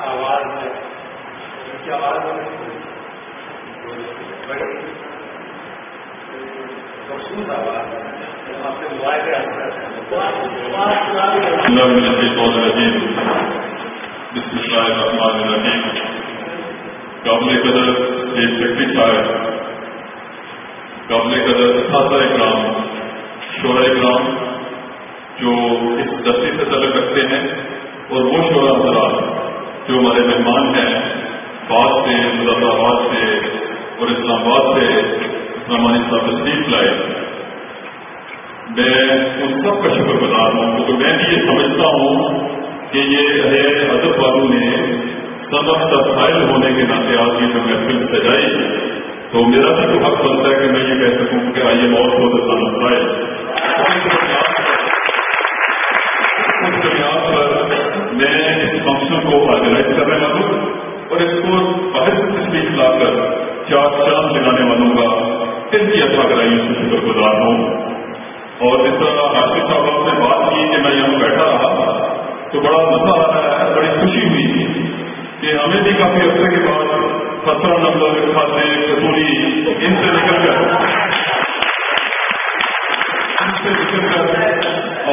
آواز میں آواز میں بڑی مخصوص آواز آپ کے موبائل قابل قدر ایک سیکرٹری صاحب، قابل قدر اساتذہ اکرام، شعراء اکرام جو اس دستی سے تعلق رکھتے ہیں، اور وہ شعراء حضرات جو ہمارے مہمان ہیں بعد سے، مظفر آباد سے اور اسلام آباد سے رحمانی صاحب تشریف لائے، میں ان سب کا شکر گزار ہوں، کیونکہ میں بھی یہ سمجھتا ہوں کہ یہ ادب والوں نے سبق کا فائل ہونے کے ناطے آج کی جو محفل سجائی، تو میرا بھی تو حق بنتا ہے کہ میں یہ کہہ سکوں کہ آئیے موت ہو تو سانس آئے۔ اس بنیاد پر میں اس فنکشن کو آرگنائز کرنے والوں اور اس کو باہر سے تشریف لا کر چار چاند لگانے والوں کا دل کی عطا کرائی سے شکر گزار ہوں۔ اور جس طرح عاشق صاحب نے بات کی کہ میں یہاں بیٹھا رہا تو بڑا مزہ آ رہا ہے، بڑی خوشی ہوئی کہ ہمیں بھی کافی عرصے کے بعد 17 نمبر کھاتے کسوری ان سے نکل کر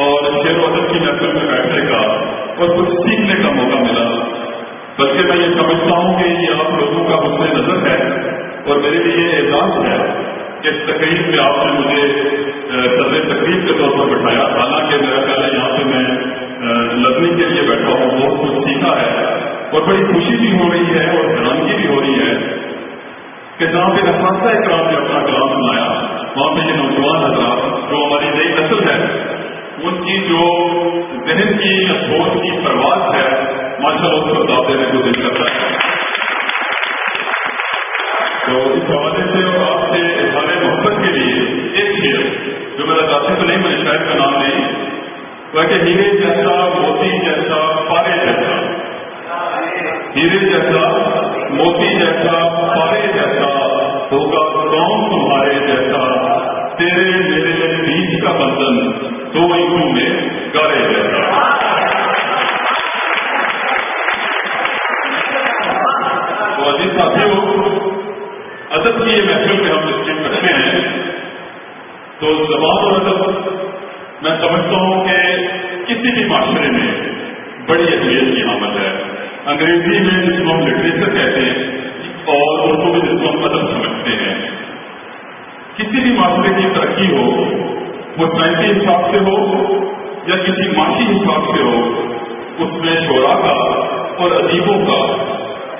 اور شعر و ادب کی محفل میں بیٹھنے کا اور کچھ سیکھنے کا موقع ملا، بلکہ میں یہ سمجھتا ہوں کہ یہ آپ لوگوں کا حسن نظر ہے اور میرے لیے یہ اعزاز ہے کہ اس تقریب میں آپ نے مجھے صدر تقریب کے طور پر بٹھایا، حالانکہ میرا خیال ہے یہاں پہ میں لڑنے کے لیے بیٹھا ہوں، بہت کچھ سیکھا ہے اور بڑی خوشی بھی ہو رہی ہے اور حیرانگی بھی ہو رہی ہے کہ جہاں پہ اساتذہ اکرام نے اپنا کلام سنایا، وہاں پہ یہ نوجوان حضرات جو ہماری نئی نسل ہے ان کی جو ذہن کی یا سوچ کی پرواز ہے، ماشاء اللہ اس کو داد دینے کو دل کرتا ہے۔ تو اس حوالے سے اور آپ سے اظہار محبت کے لیے ایک شعر جو میرا ذاتی تو نہیں، میں شاعر کا نام نہیں، وہ کہ ہیرے جیسا موتی جیسا پارے جیسا، ہیرے جیسا موتی جیسا پارے جیسا ہوگا کون تمہارے جیسا، تیرے میرے بیچ کا بندھن دو انگلوں میں گارے جیسا۔ تو عزیز ساتھیوں، ادب کی یہ محفل میں ہم تشریف رکھتے ہیں تو زبان اور ادب میں سمجھتا ہوں کہ کسی بھی معاشرے میں بڑی اہمیت کی حامل ہے۔ انگریزی میں جس کو ہم لٹریچر کہتے ہیں اور اردو میں جس کو ہم ادب سمجھتے ہیں، کسی بھی معاشرے کی ترقی ہو، وہ سائنسی حساب سے ہو یا کسی معاشی حساب سے ہو، اس میں شعراء کا اور ادیبوں کا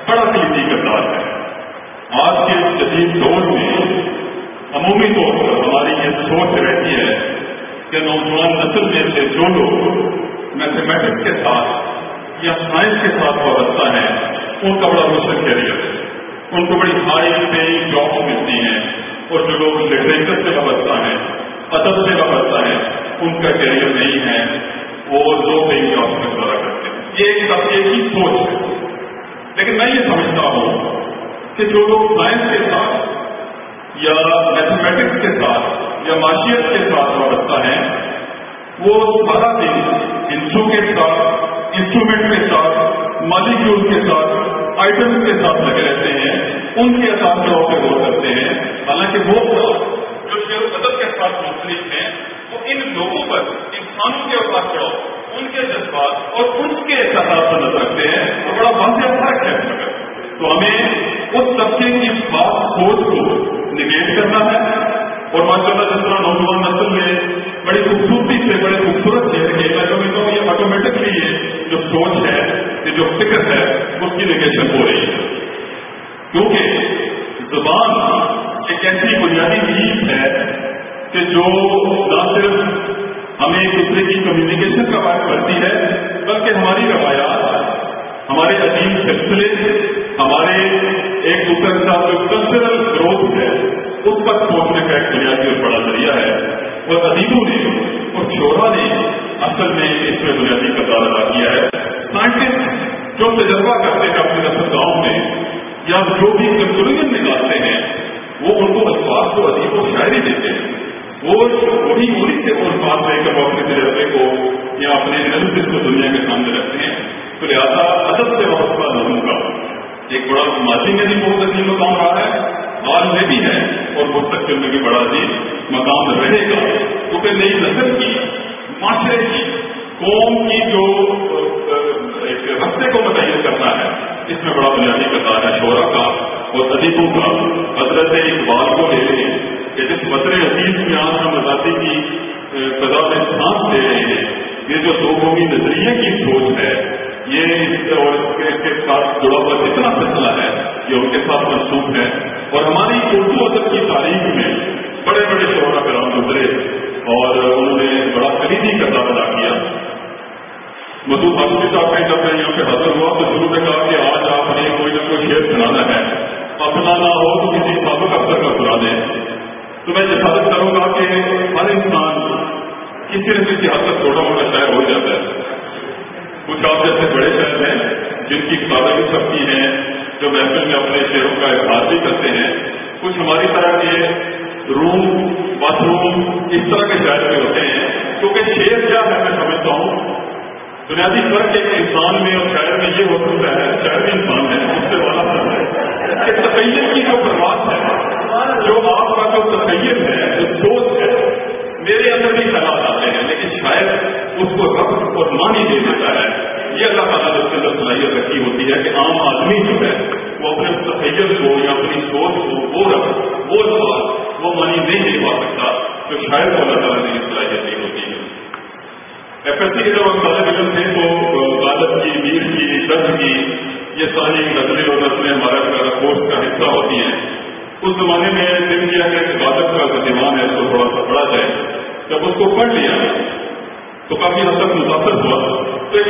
بڑا قیمتی کردار ہے۔ آج کے جدید دور میں عمومی طور پر ہماری یہ سوچ رہتی ہے کہ نوجوان نسل میں سے جو لوگ میتھمیٹکس کے ساتھ یا سائنس کے ساتھ وابستہ ہیں ان کا بڑا روشن کیریئر ہے، ان کو بڑی ہائی پیئنگ جابس ملتی ہیں، اور جو لوگ لٹریچر سے وابستہ ہیں، ادب سے وابستہ ہیں، ان کا کیریئر نہیں ہے، وہ لو پیئنگ جابس میں گزارا کرتے ہیں۔ یہ ایک ہی سوچ ہے، لیکن میں یہ سمجھتا ہوں کہ جو لوگ سائنس کے ساتھ یا میتھمیٹکس کے ساتھ یا معاشیت کے ساتھ وابستہ ہیں، وہ سارا دن انسٹرومنٹ کے ساتھ مالیکیول کے ساتھ آئٹم کے ساتھ لگے رہتے ہیں، ان کے اساتذہ پہ غور کرتے ہیں، حالانکہ وہ جو شعر و ادب کے ساتھ مختلف ہیں وہ ان لوگوں پر، انسانوں کے اساتذہ، ان کے جذبات اور ان کے احساسات پر نظر رکھتے ہیں، اور بڑا واضح فرق ہے مگر۔ تو ہمیں اس طبقے کی خاص سوچ کو نگیٹ کرنا ہے، اور ماشاء اللہ جس طرح نوجوان نسل میں بڑی خوبصورتی سے بڑے خوبصورت شعر کے میں سمجھتا ہوں یہ آٹومیٹکلی یہ جو سوچ ہے، یہ جو فکر ہے، اس کی نگیشن ہو رہی ہے، کیونکہ زبان ایک ایسی بنیادی چیز ہے کہ جو نہ صرف ہمیں ایک دوسرے کی کمیونیکیشن کا باعث کرتی ہے، بلکہ ہماری روایات، ہمارے عظیم سلسلے، ہمارے ایک دوسرے کے ساتھ جو کلچرل گروتھ ہے اس پر پہنچنے کا ایک بنیادی اور بڑا ذریعہ ہے، اور ادیبوں نے اور شعراء نے اصل میں اس میں بنیادی کردار ادا کیا ہے۔ سائنٹسٹ جو تجربہ کرتے ہیں اپنے نسل گاؤں میں یا جو بھی کنکلوژن نکالتے ہیں، وہ ان کو الفاظ کو ادیب و شاعری دیتے ہیں، وہ وہی سے ساتھ لے کر وہ اپنے تجربے کو یا اپنے انالیسس کو دنیا کے سامنے رکھتے ہیں. تو لہٰذا ادب سے وابستہ لوگوں کا ایک بڑا ماضی میں بھی بہت عظیم مقام رہا ہے, حال میں بھی ہے, اور مستقبل میں بھی بڑا عظیم مقام رہے گا. کیونکہ نئی نسل کی, معاشرے کی, قوم کی جو ایک رستے کو متعین کرنا ہے, اس میں بڑا بنیادی کردار ہے شعراء کا اور ادیبوں کا. حضرت اقبال کو لے لیں کہ جس وطن عزیز میں آج ہم آزادی کی فضا میں سانس دے رہے ہیں, یہ جو دو قومی نظریے کی سوچ ہے, یہ اور اس کے ساتھ جڑا ہوا جتنا سلسلہ ہے یہ ان کے ساتھ منسوخ ہے. اور ہماری اردو ادب کی تاریخ میں بڑے بڑے شعراء کرام گزرے اور انہوں نے بڑا کلیدی کردار ادا کیا. مسعود ہاشمی صاحب نے جب میں یہاں پہ حاضر ہوا تو شروع میں کہا کہ آج آپ نے کوئی نہ کوئی شعر سنانا ہے, اپنا نہ ہو تو کسی سابق افسر کا سنا دیں. تو میں جسارت کروں گا کہ ہر انسان کسی نہ کسی حد تک چھوٹا موٹا شاعر ہو جاتا ہے. کچھ آپ جیسے بڑے شاعر ہیں جن کی کتابیں بھی چھپتی ہیں, جو محفل میں اپنے شعروں کا اظہار بھی کرتے ہیں. کچھ ہماری طرح کے روم, باتھ روم, اس طرح کے شاعر بھی ہوتے ہیں. کیونکہ شعر کیا ہے میں سمجھتا ہوں بنیادی فرق ایک انسان میں اور شاعر میں یہ ہو سکتا ہے, شاعر بھی انسان ہے, اس سے والا فرق ہے کہ تخیل کی جو پرواز ہے, جو آپ کا جو تخیل ہے, جو سوچ ہے, میرے اندر بھی خیالات آتے ہیں لیکن شاید اس کو ربط اور معنی دے دیتا ہے. یہ اللہ تعالیٰ نے اس کے اندر صلاحیت رکھی ہوتی ہے کہ عام آدمی جو ہے وہ اپنے تخیل کو یا اپنی سوچ کو وہ ربط, وہ سوال, وہ معنی نہیں دے پا سکتا جو شاید اللہ تعالیٰ نے یہ صلاحیت دی ہوتی ہے. ایف ایس سی کے جب ہم طالب علم تھے تو غالب کی, میر کی, درج کی یہ ساری نسلیں اور نسلیں ہمارے کورس کا حصہ ہوتی ہیں. اس زمانے میں دل کیا کہ غالب کا جو دیوان ہے اس کو تھوڑا سا پڑھا جائے. جب اس کو پڑھ لیا تو کافی حد تک متاثر ہوا. تو ایک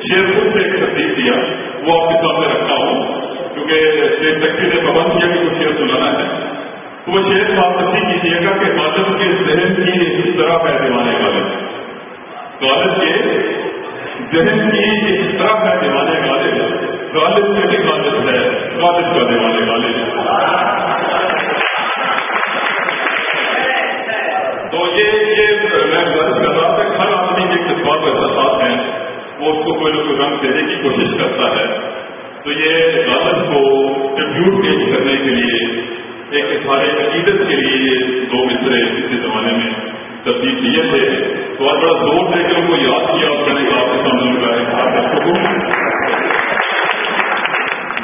شعر خود سے ایک ترتیب دیا, وہ آپ کے سامنے رکھتا ہوں کیونکہ سیکٹری نے پابند کیا کہ کچھ شعر سنانا ہے. تو وہ شعر کو آپ تصدیق کیجیے گا کہ غالب کے ذہن کی اس طرح ہے دیوانے غالب, غالب کے ذہن کی اس طرح ہے دیوانے غالب, غالب سے بھی غالب ہے, غالب کا دیوانے غالب. تو یہ میں غرض کر رہا تھا کہ ہر آدمی کے جذبات و احساسات ہیں, وہ اس کو کوئی نہ کوئی رنگ دینے کی کوشش کرتا ہے. تو یہ غالب کو ٹریبیوٹ پیش کرنے کے لیے, ایک اظہار عقیدت کے لیے یہ دو مصرے کسی زمانے میں ترتیب دیے تھے. تو آج بڑا زور دے کے ان کو یاد کیا اور کرنے کا آپ کے سامنے کا اظہار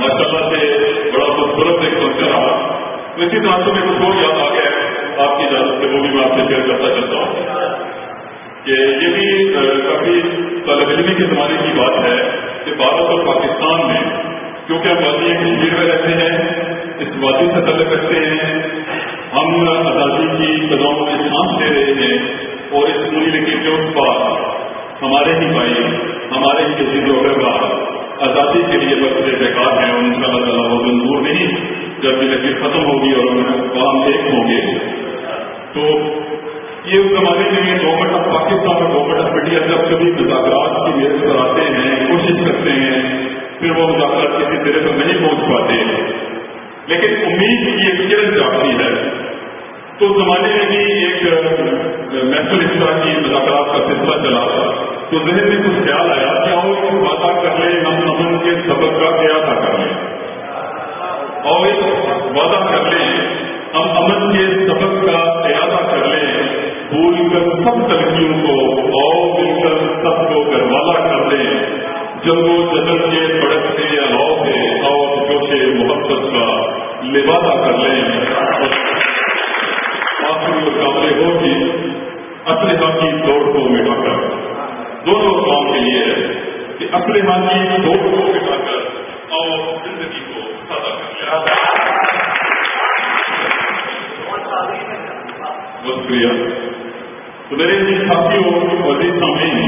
ماشاء اللہ سے بڑا خوبصورت ایک منظر رہا. تو اسی طرح سے میرے کو یاد آ گیا آپ کی اجازت سے, وہ بھی میں آپ سے شیئر کرتا چلتا ہوں کہ یہ بھی کافی طالب علمی کے زمانے کی بات ہے کہ بھارت اور پاکستان میں کیونکہ ہم وادی کشمیر میں رہتے ہیں, اس وادی سے تعلق رکھتے ہیں, ہم آزادی کی فضاؤں میں سانس لے رہے ہیں اور اس ملک کے اس پر ہمارے ہی بھائی, ہمارے ہی کسی لوگوں آزادی کے لیے بس بیکار ہیں اور ان شاء اللہ تعالیٰ وہ دور نہیں. جب یہ لکیر ختم ہوگی اور کام ایک ہوں گے تو یہ اس زمانے میں گورنمنٹ آف پاکستان اور گورنمنٹ آف انڈیا جب کبھی مذاکرات کی میز پر آتے ہیں, کوشش کرتے ہیں, پھر وہ مذاکرات کسی طرح پر نہیں پہنچ پاتے, لیکن امید کی ایک کرن جاگتی ہے. تو اس زمانے میں بھی ایک محفل اس طرح کی مذاکرات کا سلسلہ چلا, تو ذہن میں کچھ خیال آیا کہ آؤ وعدہ کر لیں ہم امن کے سبق کا اعادہ کر لیں, اور وعدہ کر لیں ہم امن کے سبق کا اعادہ کر لیں, بھول کر سب تلخیوں کو اور مل کر سب کو گروالا کر لیں, جنگ و جدل کے بڑکتے الاؤ سے اور جوش محبت کا لبادہ کر لیں. آخری مقابلے ہوگی اسلحہ کی دوڑ کو مٹا کر, دونوں کام کے لیے ہے کہ اسلحہ کی دوڑ کو مٹا کر اور زندگی کو سادہ کر لیں. بہت شکریہ. تو میرے ساتھیوں عزیز سامعین,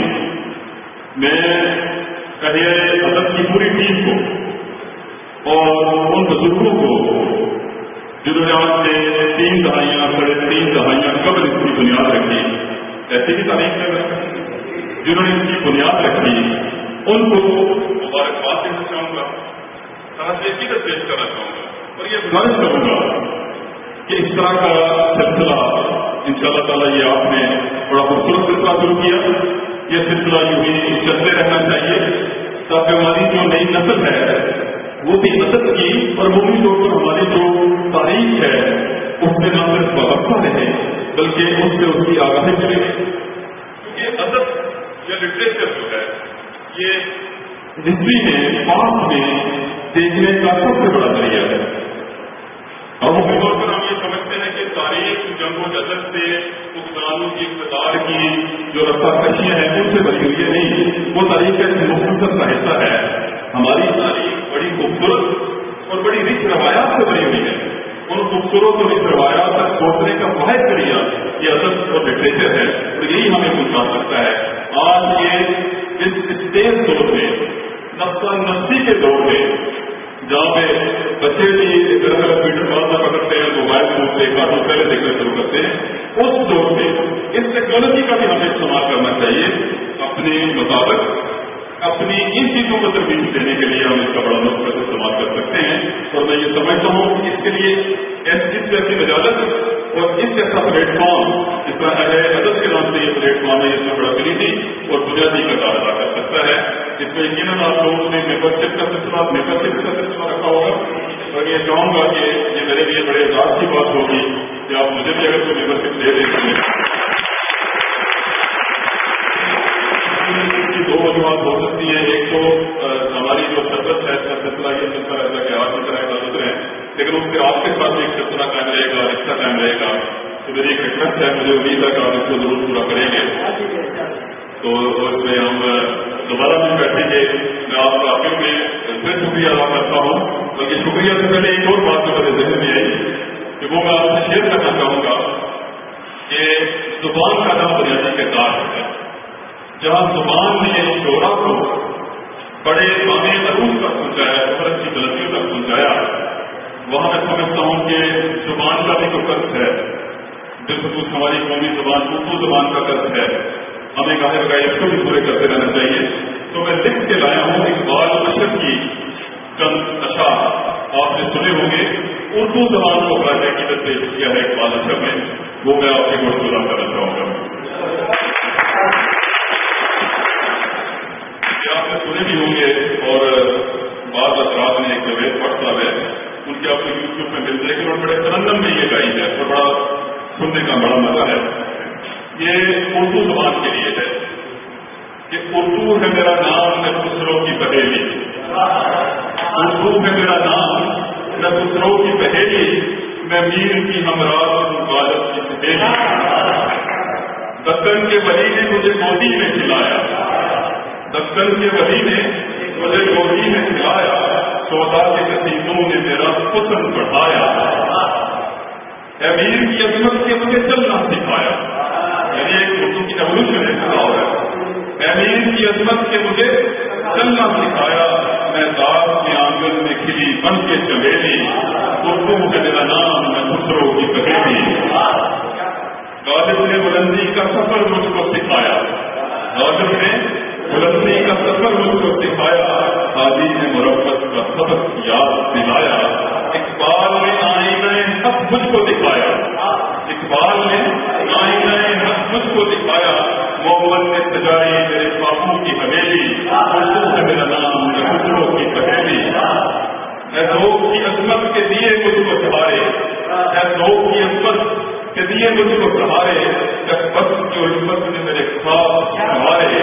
میں کہیے ادب کی پوری ٹیم کو اور ان بزرگوں کو جنہوں نے آج سے 3 دہائیاں ساڑھے 3 دہائیاں قبل اس کی بنیاد رکھی, ایسی بھی تاریخ میں جنہوں نے اس کی بنیاد رکھی, ان کو مبارکباد دینا چاہوں گا, عقیدت پیش کرنا چاہوں گا اور یہ گزارش کروں گا کہ اس طرح کا سلسلہ ان شاء اللہ تعالیٰ یہ آپ نے بڑا شروع کیا. یہ سلسلہ یوں ہی چلتے رہنا چاہیے تاکہ ہماری جو نئی نسل ہے وہ بھی ادب کی اور عمومی طور پر ہماری جو تاریخ ہے اس میں نہ صرف وابستہ رہے بلکہ اس سے اس کی آگاہی ملے. کیونکہ ادب یا لٹریچر جو ہے یہ ہسٹری میں پاس میں دیکھنے کا سب سے بڑا ذریعہ ہے. اور مکمل طور پر ہم یہ سمجھتے ہیں کہ تاریخ جنگ و جدل سے حکمرانوں کی اقتدار کی جو رفتہ کشیاں ہیں ان سے بھری ہوئی ہے. نہیں، وہ تاریخ ایک مختصر کا حصہ ہے. ہماری تاریخ بڑی خوبصورت اور بڑی رچ روایات سے بھری ہوئی ہے. ان خوبصورت اور رچ روایات تک پہنچنے کا واحد ذریعہ یہ ادب اور لٹریچر ہے اور یہی ہمیں پہنچا سکتا ہے. آج یہ اس تیز دور میں نفسا نفسی کے دور میں جہاں پہ بچے بھی الگ الگ میٹر بات نہ پکڑتے ہیں موبائل فون سے کارٹون پہلے دیکھنا شروع کرتے ہیں، اس دور میں اس ٹیکنالوجی کا بھی ہمیں استعمال کرنا چاہیے اپنے مطابق. اپنی ان چیزوں کو تربیت دینے کے لیے ہم اس کا بڑا مثبت استعمال کر سکتے ہیں. اور میں یہ سمجھتا ہوں کہ اس کے لیے اس جیسی وجالت اور اس جیسا پلیٹ فارم جس طرح ادب کے نام سے یہ پلیٹ فارم ہے اس میں بڑا کلیدی اور بنیادی کردار ادا کر سکتا ہے. اس میں یقیناً آپ لوگوں نے ممبرشپ کا سلسلہ رکھا ہوگا اور یہ چاہوں گا کہ یہ میرے لیے بڑے اعزاز کی بات ہوگی کہ آپ مجھے بھی اگر کوئی ممبرشپ دے دیتے ہیں. دو وجوہات ہو سکتی ہیں. ایک تو ہماری جو سربت ہے اس کا سلسلہ یہ چلتا رہتا ہے کہ آج کی طرح ادھر ہے، لیکن اس سے آپ کے ساتھ ایک سلسلہ قائم رہے گا، رشتہ قائم رہے گا. تو میری ایک ریکویسٹ ہے، مجھے امید ہے کہ آپ اس کو ضرور پورا کریں گے. تو اس میں ہم دوبارہ بھی بیٹھیں گے. میں آپ کا آخر میں پھر شکریہ ادا کرتا ہوں. بلکہ شکریہ سے پہلے ایک اور بات جو میرے ذہن میں آئی کہ وہ میں آپ سے شیئر کرنا چاہوں گا کہ زبان کا نام بنیادی کردار ہے. جہاں زبان نے شعرا کو بڑے معنی عروج تک پہنچایا، قدرت کی غلطیوں تک پہنچایا، وہاں میں سمجھتا ہوں کہ زبان کا بھی جو قرض ہے بالخصوص ہماری قومی زبان اردو زبان کا قرض ہے، ہمیں کہا گیا اس کو بھی پورے کرتے رہنا چاہیے. تو میں لکھ کے لایا ہوں اقبال اشرف کی چند اشعار، آپ نے سنے ہوں گے. اردو زبان کو بڑا حقیقت پیش کیا ہے اقبال اشرف نے، وہ میں آپ کے گفتگو کرنا چاہوں گا. آپ نے سنے بھی ہوں گے اور بعض افراد نے ایک جوید پڑھ صاحب ہے ان کے آپ کو یوٹیوب میں ملتے ہیں اور بڑے ترنم میں یہ گائی ہے اور بڑا سننے کا بڑا مزہ ہے. یہ اردو زبان کے لیے ہے کہ اردو ہے میرا نام میں خسرو کی پہیلی، اردو ہے میرا نام میں خسرو کی پہیلی، میں میر کی ہمراہ غالب کی سہیلی. دکن کے ولی نے مجھے گودی میں کھلایا، دکن کے ولی نے مجھے گودی میں کھلایا، سودا کے قصیدوں نے میرا حسن بڑھایا، امیر کی عظمت کے مجھے چلنا سکھایا. یعنی ایک اردو کی ایوولوشن ہے کھڑا ہو رہا ہے. امیر کی عظمت کے مجھے چلنا سکھایا، میں داغ کے آنگن میں کھلی بن کے چمیلی، اردو ہے میرا نام میں خسرو کی پہیلی. غالب نے بلندی کا سفر مجھ کو سکھایا، غالب نے بلندی کا سفر مجھ کو سکھایا، حاجی نے مربت کا سبق یاد دلایا. اقبال نے آئینہ حق مجھ کو دکھایا، اقبال نے آئینہ حق مجھ کو دکھایا، محمد نے سجائی میرے باپو کی حویلی، اردو ہے میرا نام میں خسرو کی پہیلی. اے ذوق کی عظمت کے دیے مجھ کو سہارے، اے ذوق کی عظمت کے دیے مجھ کو سہارے، جب وقت کی الفت نے میرے خواب سنوارے،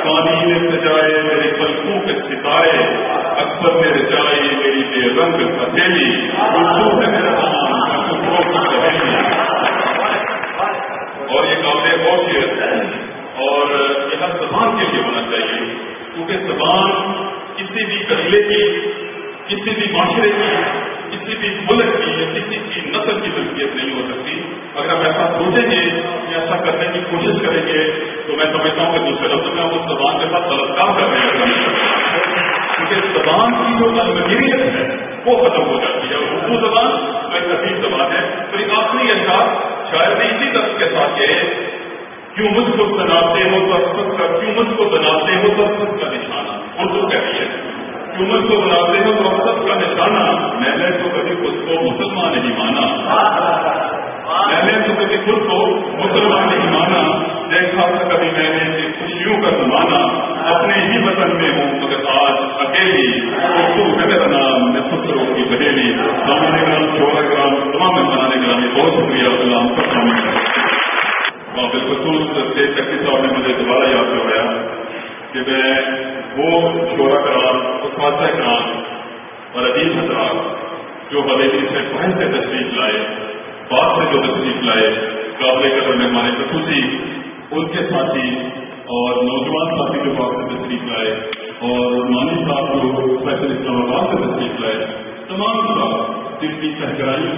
پانی نے سجائے میرے پلکوں کے ستارے، اکبر نے رچائی میری بے رنگ ہتھیلی، اردو ہے میرا نام میں خسرو کی پہیلی. اور یہ قابل غور ہے اور یہ ہر زبان کے لیے ہونا چاہیے، کیونکہ زبان کسی بھی قبیلے کی، کسی بھی معاشرے کی، کسی بھی ملک کی یا کسی کی نسل کی ملکیت نہیں ہو سکتی. اگر ہم ایسا سوچیں گے یا ایسا کرنے کی کوشش کریں گے تو میں سمجھتا ہوں کہ دوسرے لفظ میں ہم اس زبان کے ساتھ بلاکار کر رہے ہیں، کیونکہ زبان کی جو المگیریت ہے وہ ختم ہو جاتی ہے. اردو زبان ایک عظیم زبان ہے. تو یہ آخری احساس شاید اسی لفظ کے ساتھ کہ کیوں مجھ کو بناتے ہو تسبت کا، کیوں مجھ کو بناتے ہو تسبت کا نشانہ، اردو کہتی ہے کیوں مجھ کو بناتے ہو تسبت کا نشانہ، میں نے تو کبھی خود کو مسلمان نہیں مانا، میں نے تو کبھی خود کو مسلمان نہیں مانا، دیکھا تھا کبھی میں تقی صاحب نے مجھے دوبارہ یاد کروایا کہ میں وہ شعرا کرام اساتذہ کرام اور عزیز حضرات جو حویلی سے پہلے سے تشریف لائے، بعد سے جو تشریف لائے، قابل قدر مہمان خصوصی ان کے ساتھی اور نوجوان ساتھی جو بعد سے تشریف لائے، اور مانی صاحب جو اسپیشل اسلام آباد سے تشریف لائے، تمام لوگ جن کی گہرائیوں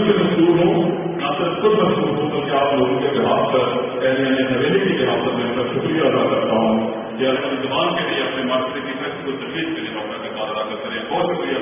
سے مشہور ہوں، نہ صرف خود مشہور ہوں بلکہ آپ لوگوں کے جواب پر حویلی کی جواب پر میں ان کا شکریہ ادا کرتا ہوں کہ اپنی زبان کے لیے اپنے معاشرے کی ترقی کو تجویز کے لیے اپنا کردار ادا کرتے ہیں. بہت شکریہ.